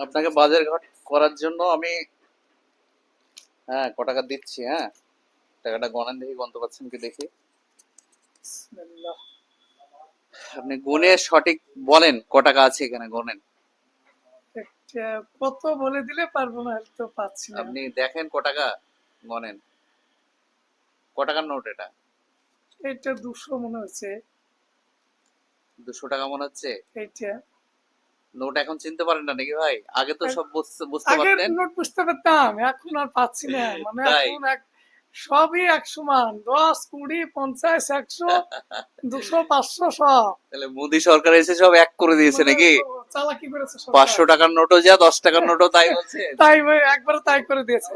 আপনাকে বাজার ঘাট করার জন্য আমি ক টাকা দিচ্ছি। টাকাটা গণেন, দেখি গণতে পারছেন কি দেখি। বিসমিল্লাহ। আপনি গুনে সঠিক বলেন ক টাকা আছে এখানে, গণেন। একটা কত বলে দিলে পারবো না, তো পাচ্ছি না। আপনি দেখেন ক টাকা, গণেন। ক টাকার নোট এটা? এটা 200 মনে হচ্ছে। 200 টাকা মনে হচ্ছে। এইটা নোট এখন চিনতে পারেন না নাকি ভাই? আগে তো সব বুঝতে আগের পারতেন। নোট বুঝতে পারতাম, এখন আর পাচ্ছি না। মানে তাই? এখন সবই 100 মান, 10, 20, 50, 100, 200, 500 সব। তাহলে মোদী সরকার এসে সব এক করে দিয়েছে মানে নাকি? চালাকি করেছে সরকার। 500 টাকার নোটও যা, 10 টাকার নোটও তাই বলছে। তাই একবারে তাই করে দিয়েছে।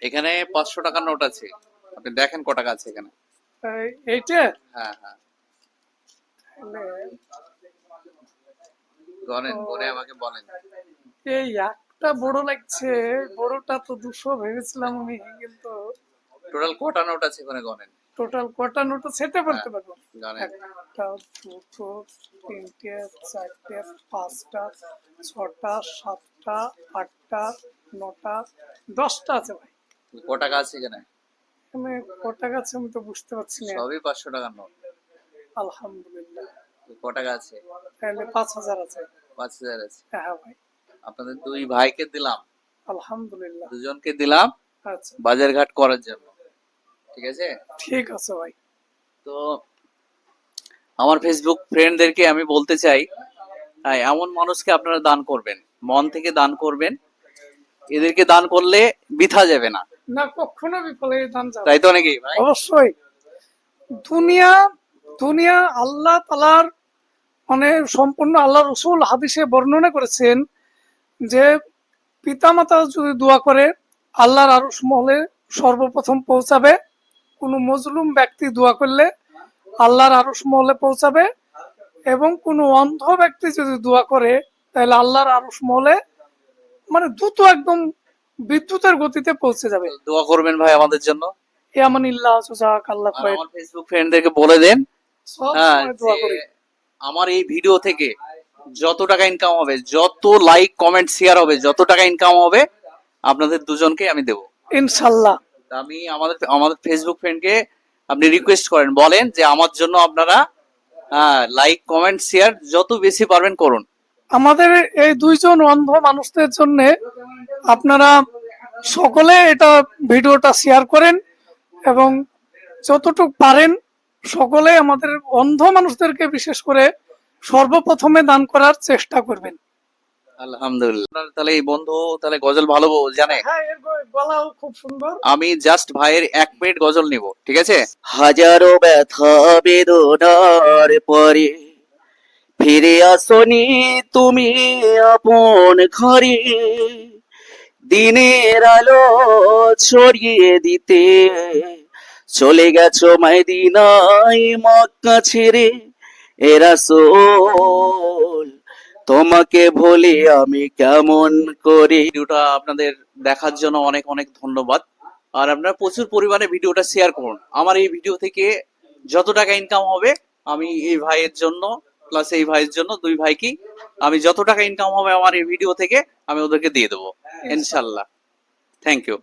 এখানে 500 টাকার নোট আছে, আপনি দেখেন ক টাকা আছে এখানে। এইটা হ্যাঁ হ্যাঁ, তাহলে গণেন, গনে আমাকে বলেন। এই একটা বড় লাগছে, বড়টা তো 200 ভেবেছিলাম আমি, কিন্তু টোটাল কটা নোট আছে এখানে, গণেন। টোটাল কটা নোট সেটা বলতে হ্যাঁ, পারবো? গণেন। একটা, দুটো, তিনটে, চারটে, পাঁচটা, ছটা, সাতটা, আটটা, নটা, 10টা আছে ভাই। ক টাকা আছে এখানে? এখানে কটা আছে আমি তো বুঝতে পারছি না। সবই 500 টাকার নোট। আলহামদুলিল্লাহ। ক টাকা আছে? তাহলে 5,000 আছে। 5000 আছে। হ্যাঁ ভাই, আপনাদের দুই ভাইকে দিলাম, আলহামদুলিল্লাহ। দুজনকে দিলাম আচ্ছা, বাজার ঘাট করার জন্য, ঠিক আছে? ঠিক আছে ভাই। তো আমার ফেসবুক ফ্রেন্ডদেরকে আমি বলতে চাই, এমন মানুষকে আপনারা দান করবেন, মন থেকে দান করবেন। এদেরকে দান করলে বৃথা যাবে না, না, কখনো বিফলে দান যাবে তাই না। তো নাকি ভাই? অবশ্যই। দুনিয়া দুনিয়া আল্লাহ তাআলার, মানে সম্পূর্ণ আল্লাহ রসুল হাদিসে বর্ণনা করেছেন যে পিতামাতা যদি দোয়া করে আল্লাহর আরশ মহলে সর্বপ্রথম পৌঁছাবে। কোনো মজলুম ব্যক্তি দোয়া করলে আল্লাহর আরশ মহলে পৌঁছাবে, এবং কোনো অন্ধ ব্যক্তি যদি দোয়া করে তাহলে আল্লাহর আরশ মহলে, মানে দ্রুত একদম বিদ্যুতের গতিতে পৌঁছে যাবে। দোয়া করবেন ভাই আমাদের জন্য। ইয়ামানিল্লাহ সুজাক আল্লাহ আর কয়েক আমার ফেসবুক ফ্রেন্ডদেরকে বলে দেন, সব সময় দোয়া যে করি। আমার এই ভিডিও থেকে যত টাকা ইনকাম হবে, যত লাইক কমেন্ট শেয়ার হবে, যত টাকা ইনকাম হবে, আপনাদের দুজনকে আমি দেবো ইনশাল্লাহ। আমি আমাদের আমাদের ফেসবুক ফ্রেন্ডকে আপনি রিকোয়েস্ট করেন, বলেন যে আমার জন্য আপনারা লাইক কমেন্ট শেয়ার যত বেশি পারবেন করুন। আমাদের এই দুইজন অন্ধ মানুষদের জন্য আপনারা সকলে এটা ভিডিওটা শেয়ার করেন, এবং যতটুকু পারেন সকলে আমাদের অন্ধ মানুষদেরকে বিশেষ করে সর্বপ্রথমে দান করার চেষ্টা করবেন। আলহামদুলিল্লাহ। তাহলে এই বন্ধু তাহলে গজল ভালো জানে। হ্যাঁ, এর গলাও খুব সুন্দর। আমি জাস্ট ভাইয়ের 1 মিনিট গজল নিব, ঠিক আছে? হাজারো ব্যথা বেদনার পরে ফিরে আসনি তুমি আপন ঘরে, দিনের আলো ছড়িয়ে দিতে চলে গেছো মদিনায় মক্কা ছেড়ে। এ রাসূল তোমাকে ভুলি আমি কেমন করি। ভিডিওটা আপনাদের দেখার জন্য অনেক অনেক ধন্যবাদ। আর আপনারা প্রচুর পরিমাণে ভিডিওটা শেয়ার করুন। আমার এই ভিডিও থেকে যত টাকা ইনকাম হবে, আমি এই ভাইয়ের জন্য প্লাস এই ভাইয়ের জন্য, দুই ভাইকে আমি যত টাকা ইনকাম হবে আমার এই ভিডিও থেকে আমি ওদেরকে দিয়ে দেবো ইনশাল্লাহ। Thank you.